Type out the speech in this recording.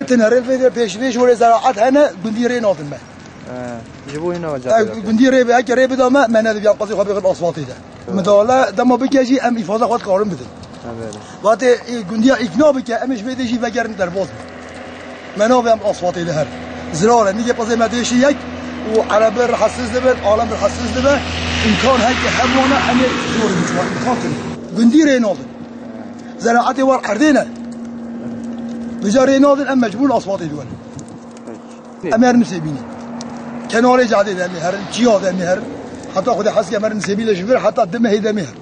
تنهرل في پیشویش ولی زراعت هنه گندی ری نادن من. جبوی نواجه. گندی ری به اگر ری بدم من ندیدم قضیه خواهی بخیر آسفالتی ده. مداله دم بکیجی ام افاده خود کارم بدن. وقتی گندی اقناع بکه امش بدهی وگرن در باز. منو بهم آسفالتی ده هر. زراعه نیگه قضیه مدیشی یک و عربی رحسیز ده عالم رحسیز ده امکان هایی که همونه همه زور میشه امکان کنه. گندی ری نادن. زراعتی وار عردینه. بجاری نادن ام مجبور آسفالتی دوان. امر نسبینی. کنار جاده ده میهر، جیاد ده میهر. حتی خود حس که امر نسبی لشور حتی دم هی ده میهر.